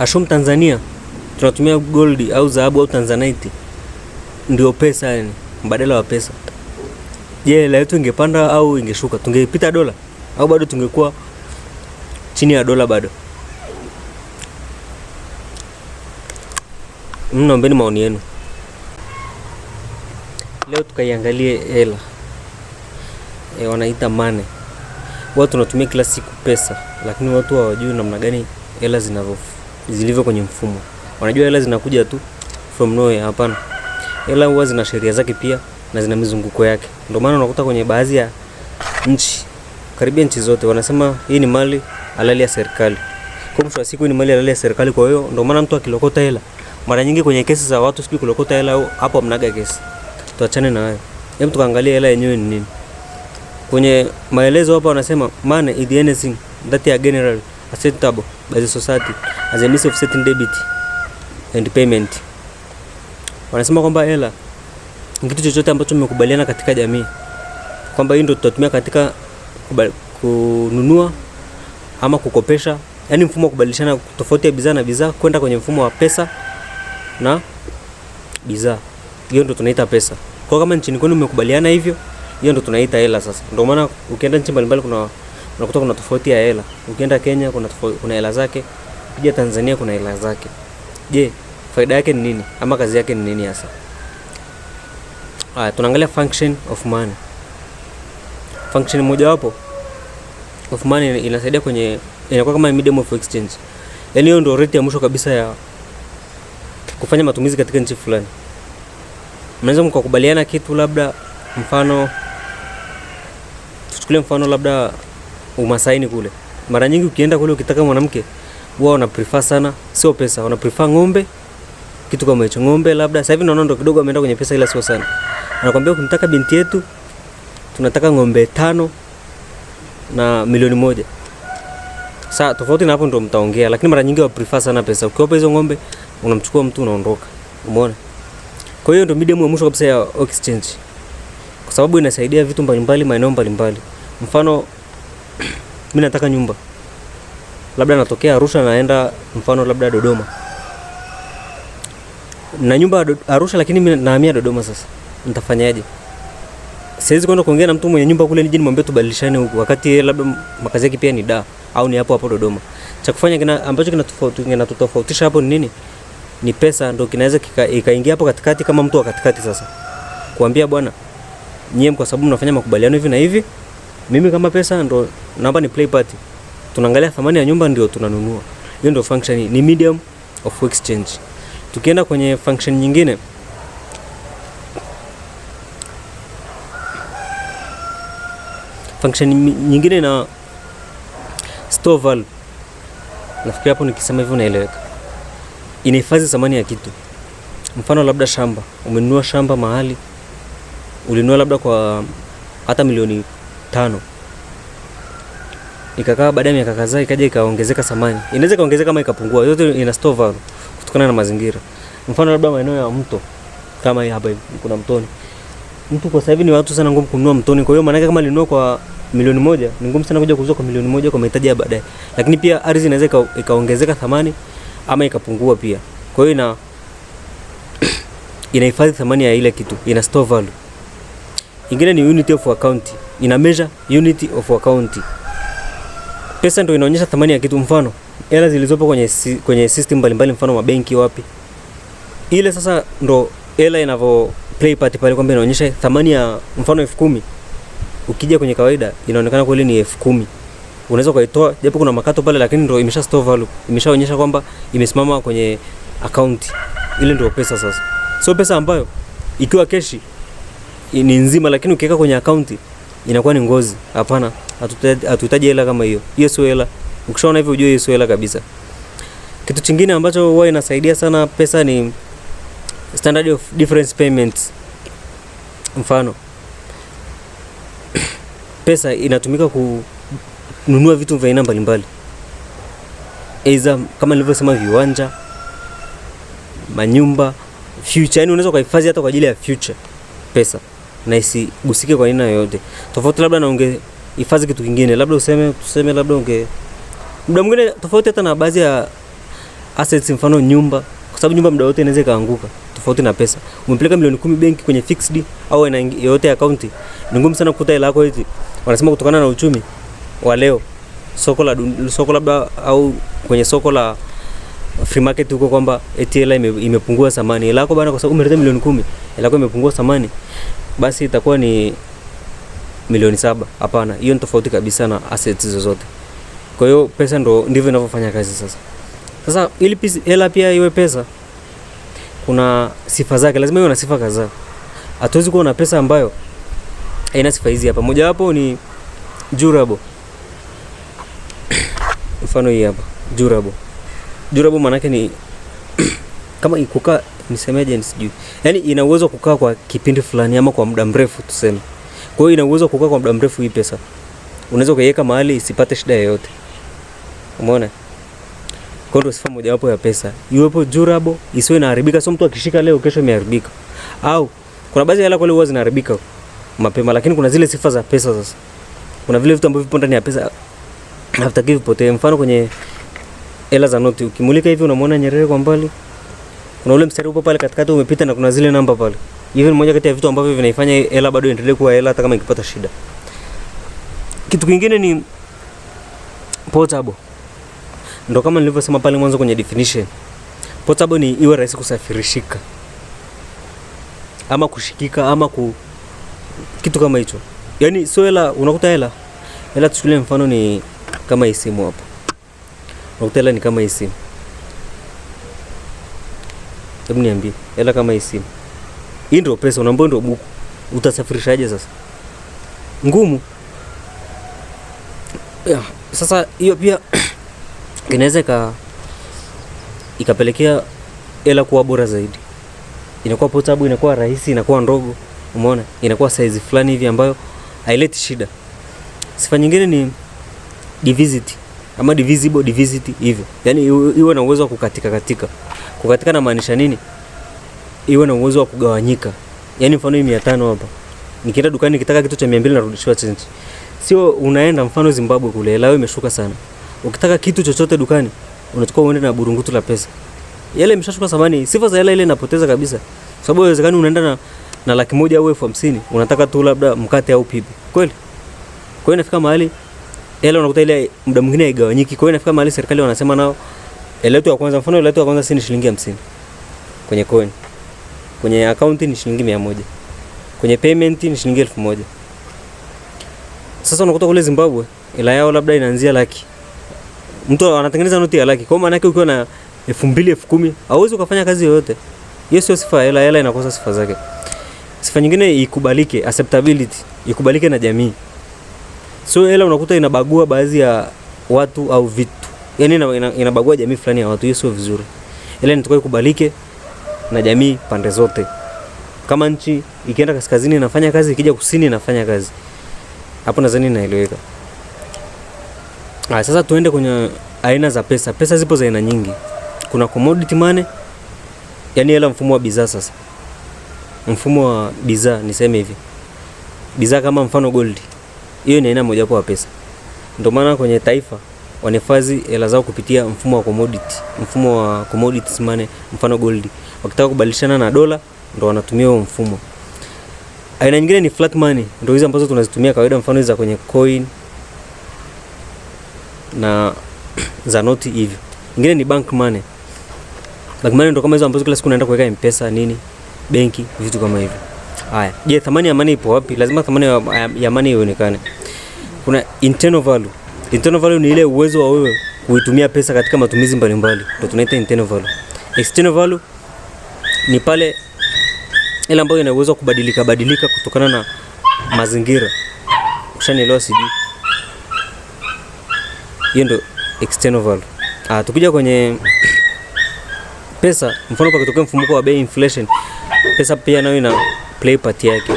Ashum Tanzania tunatumia gold au dhahabu au tanzanite ndio pesa, yani mbadala wa pesa. Je, hela yetu ingepanda au ingeshuka? Tungepita dola au bado tungekuwa chini ya dola bado? Naombeni maoni yenu. Leo tukaiangalie hela. Wanaita money. Watu wanatumia kila siku pesa, lakini watu hawajui namna gani hela zilivyo kwenye mfumo. Wanajua hela zinakuja tu from nowhere. Hapana. Hela huwa zina sheria zake pia na zina mizunguko yake. Ndio maana unakuta kwenye baadhi ya nchi, karibia nchi zote, wanasema hii ni mali halali ya serikali. Kwa mwisho wa siku ni mali halali ya serikali. Kwa hiyo ndio maana mtu akilokota hela, mara nyingi kwenye kesi za watu sijui kulokota hela hapo mnaga kesi. Tuachane na hayo. Hebu tukaangalia hela yenyewe ni nini. Kwenye maelezo hapa wanasema money is anything that is generally acceptable by the society as a means of setting debit and payment. Wanasema kwamba hela ni kitu chochote ambacho mmekubaliana katika jamii kwamba hii ndio tutatumia katika kununua ama kukopesha, yani mfumo wa kubadilishana tofauti ya bidhaa na bidhaa kwenda kwenye mfumo wa pesa na bidhaa. Hiyo ndio tunaita pesa. Kwa kama nchini kwenu mmekubaliana hivyo, hiyo ndio tunaita hela sasa. Ndio maana ukienda nchi mbalimbali unakuta kuna tofauti ya hela. Ukienda Kenya kuna hela zake, ukija Tanzania kuna hela zake. Je, faida yake ni nini ama kazi yake ni nini hasa? Tunaangalia function of money. Function moja wapo of money inasaidia kwenye, inakuwa kama medium of exchange. Yaani hiyo ndio rate ya mwisho kabisa ya kufanya matumizi katika nchi fulani. Mnaweza mkakubaliana kitu, labda mfano tuchukulie mfano labda Umasaini kule. Mara nyingi ukienda kule ukitaka mwanamke wao wana prefer sana sio pesa, wana prefer ng'ombe, kitu kama hicho. Ng'ombe labda sasa hivi naona ndo kidogo ameenda kwenye pesa, ila sio sana. Anakuambia ukimtaka binti yetu tunataka ng'ombe 5 na milioni 1. Sasa tofauti na hapo ndo mtaongea, lakini mara nyingi wa prefer sana pesa. Ukiwapa hizo ng'ombe unamchukua mtu unaondoka. Umeona? Kwa hiyo ndo medium ya mwisho kabisa ya exchange. Kwa sababu inasaidia vitu mbalimbali maeneo mbalimbali. Mfano mimi nataka nyumba. Labda natokea Arusha naenda mfano labda Dodoma. Na nyumba Arusha lakini mimi nahamia Dodoma sasa. Nitafanyaje? Siwezi kwenda kuongea na mtu mwenye nyumba kule nije nimwambie tubadilishane huko wakati labda makazi yake pia ni au ni hapo Dodoma. Cha kufanya ambacho kinatutofautisha hapo ni nini? Ni pesa ndio kinaweza ikaingia hapo katikati kama mtu wa katikati sasa. Kuambia bwana, nyie kwa sababu mnafanya makubaliano hivi na hivi, mimi kama pesa ndo naomba ni play party. Tunaangalia thamani ya nyumba ndio tunanunua. Hiyo ndio function, ni medium of exchange. Tukienda kwenye function nyingine, na store value. Nafikiri hapo nikisema hivyo naeleweka. Inahifadhi thamani ya kitu. Mfano labda shamba, umenunua shamba mahali, ulinunua labda kwa hata milioni 5. Ikakaa baada ya miaka kadhaa ikaja ikaongezeka thamani. Inaweza kaongezeka kama ikapungua. Yote ina store value kutokana na mazingira. Mfano labda maeneo ya mto kama hapa hivi kuna mtoni. Mtu kwa sasa hivi ni watu sana ngumu kununua mtoni. Kwa hiyo maana kama alinunua kwa milioni 1, ni ngumu sana kuja kuuza kwa milioni 1 kwa mahitaji ya baadaye. Lakini pia ardhi inaweza ikaongezeka thamani ama ikapungua pia. Kwa hiyo inahifadhi thamani ya ile kitu, ina store value. Ingine ni unity of account. Ina measure unity of account. Pesa ndio inaonyesha thamani ya kitu. Mfano hela zilizopo kwenye system mbalimbali, mfano mabenki wapi. Ile sasa ndo hela inavyo play part pale kwamba inaonyesha thamani ya mfano 10,000. Ukija kwenye kawaida inaonekana kweli ni 10,000. Unaweza kuitoa japo kuna makato pale, lakini ndio imesha store value. Imeshaonyesha kwamba imesimama kwenye account. Ile ndio pesa sasa. Sio pesa ambayo ikiwa keshi ni nzima, lakini ukiweka kwenye account inakuwa ni ngozi. Hapana, hatuhitaji hela kama hiyo. Hiyo sio hela. Ukishaona hivyo ujue hiyo sio hela kabisa. Kitu kingine ambacho huwa inasaidia sana pesa ni standard of difference payments. Mfano pesa inatumika kununua vitu vya aina mbalimbali. Aidha kama nilivyosema, viwanja, manyumba, future. Yani unaweza kuhifadhi hata kwa ajili ya future pesa na isigusike kwa aina yoyote. Tofauti labda na ungehifadhi kitu kingine, labda tuseme labda muda mwingine tofauti hata na baadhi ya assets, mfano nyumba, kwa sababu nyumba muda wote inaweza kaanguka, tofauti na pesa. Umepeleka milioni 10 benki kwenye fixed au aina yoyote account, ni ngumu sana kukuta hela yako hizi. Wanasema kutokana na uchumi wa leo, soko labda au kwenye soko la free market huko, kwamba hela imepungua thamani. Hela yako bana, kwa sababu umeleta milioni 10, hela yako imepungua thamani, basi itakuwa ni milioni 7. Hapana, hiyo ni tofauti kabisa na assets zozote. Kwa hiyo pesa ndivyo inavyofanya kazi sasa. Sasa ili hela pia iwe pesa, kuna sifa zake, lazima iwe na sifa kadhaa. Hatuwezi kuwa na pesa ambayo haina sifa hizi hapa. Moja wapo ni durable. Mfano hii hapa, durable. Durable maana yake ni kama ikukaa, nisemeje nisijui. Yaani ina uwezo kukaa kwa kipindi fulani ama kwa muda mrefu tuseme. Kwa hiyo ina uwezo kukaa kwa muda mrefu hii pesa. Unaweza kuiweka mahali isipate shida yoyote. Umeona? Kwa hiyo sifa moja wapo ya pesa, iwepo durable, isiwe inaharibika. Sio mtu akishika leo kesho imeharibika. Au kuna baadhi ya hela kweli huwa zinaharibika mapema, lakini kuna zile sifa za pesa sasa. Kuna vile vitu ambavyo vipo ndani ya pesa havitakiwi vipotee. Mfano kwenye hela za noti, ukimulika hivi unamwona Nyerere kwa mbali. Kuna ule mstari upo pale katikati umepita na kuna zile namba pale. Hivi ni moja kati ya vitu ambavyo vinaifanya hela bado iendelee kuwa hela hata kama ikipata shida. Kitu kingine ni portable. Ndio kama nilivyosema pale mwanzo kwenye definition. Portable ni iwe rahisi kusafirishika ama kushikika ama kitu kama hicho. Yaani sio hela, unakuta hela tuchukulie mfano ni kama hii simu hapo. Unakuta hela ni kama hii simu. Hebu niambie, hela kama hii simu. Hii ndio pesa, unaambiwa ndio buku. Utasafirishaje sasa? Ngumu. Sasa hiyo pia inaweza ikapelekea hela kuwa bora zaidi. Inakuwa portable, inakuwa rahisi, inakuwa ndogo. Umeona? Inakuwa size fulani hivi ambayo haileti shida. Sifa nyingine ni divisibility ama divisibility hivyo. Yaani iwe na uwezo wa kukatika. Kukatika na maanisha nini? Iwe na uwezo wa kugawanyika. Yaani mfano hii 500 hapa. Nikienda dukani nikitaka kitu cha 200 narudishiwa change. Sio unaenda mfano Zimbabwe kule, hela imeshuka sana. Ukitaka kitu chochote dukani, unachukua uende na burungutu la pesa. Yale imeshashuka thamani, sifa za hela ile inapoteza kabisa. Sababu inawezekana unaenda na 100,000 au 50,000, unataka tu labda mkate au pipi. Kweli? Kwa hiyo inafika mahali hela unakuta ile muda mwingine haigawanyiki. Kwa hiyo inafika mahali serikali wanasema nao hela yetu ya kwanza, mfano hela yetu ya kwanza ni shilingi 50 kwenye coin. Kwenye account ni shilingi 100. Kwenye payment ni shilingi 1000. Sasa unakuta kule Zimbabwe hela yao labda inaanzia laki. Mtu anatengeneza noti ya laki. Kwa maana yake ukiwa na 2000, 10,000, hauwezi ukafanya kazi yoyote. Hiyo sio sifa ya hela inakosa sifa zake. Sifa nyingine ikubalike, acceptability, ikubalike na jamii. So hela unakuta inabagua baadhi ya watu au vitu. Yaani inabagua jamii fulani ya watu, hiyo sio vizuri. Hela inatakiwa ikubalike na jamii pande zote. Kama nchi ikienda kaskazini inafanya kazi, ikija kusini inafanya kazi. Hapo nadhani inaeleweka. Sasa tuende kwenye aina za pesa. Pesa zipo za aina nyingi. Kuna commodity money, yaani hela mfumo wa bidhaa sasa. Mfumo wa bidhaa niseme hivi. Bidhaa kama mfano gold. Hiyo ni aina moja ya pesa. Ndio maana kwenye taifa wanahifadhi hela zao kupitia mfumo wa commodity. Mfumo wa commodities money, mfano gold. Wakitaka kubadilishana na dola ndio wanatumia huo mfumo. Aina nyingine ni flat money, ndio hizo ambazo tunazitumia kawaida, mfano hizo za kwenye coin na za noti hivyo. Nyingine ni bank money. Bank money ndio kama hizo ambazo kila siku unaenda kuweka M-Pesa nini, benki, vitu kama hivyo. Haya, je, thamani ya money ipo wapi? Lazima thamani ya money ionekane. Kuna internal value. Internal value ni ile uwezo wa wewe kuitumia pesa katika matumizi mbalimbali. Ndio tunaita internal value. External value ni pale ile ambayo ina uwezo kubadilika kutokana na mazingira. Ushanielewa sijui? Hiyo ndio external value. Tukija kwenye pesa, mfano pakitokea mfumuko wa bei, inflation, pesa pia nayo ina play part yake.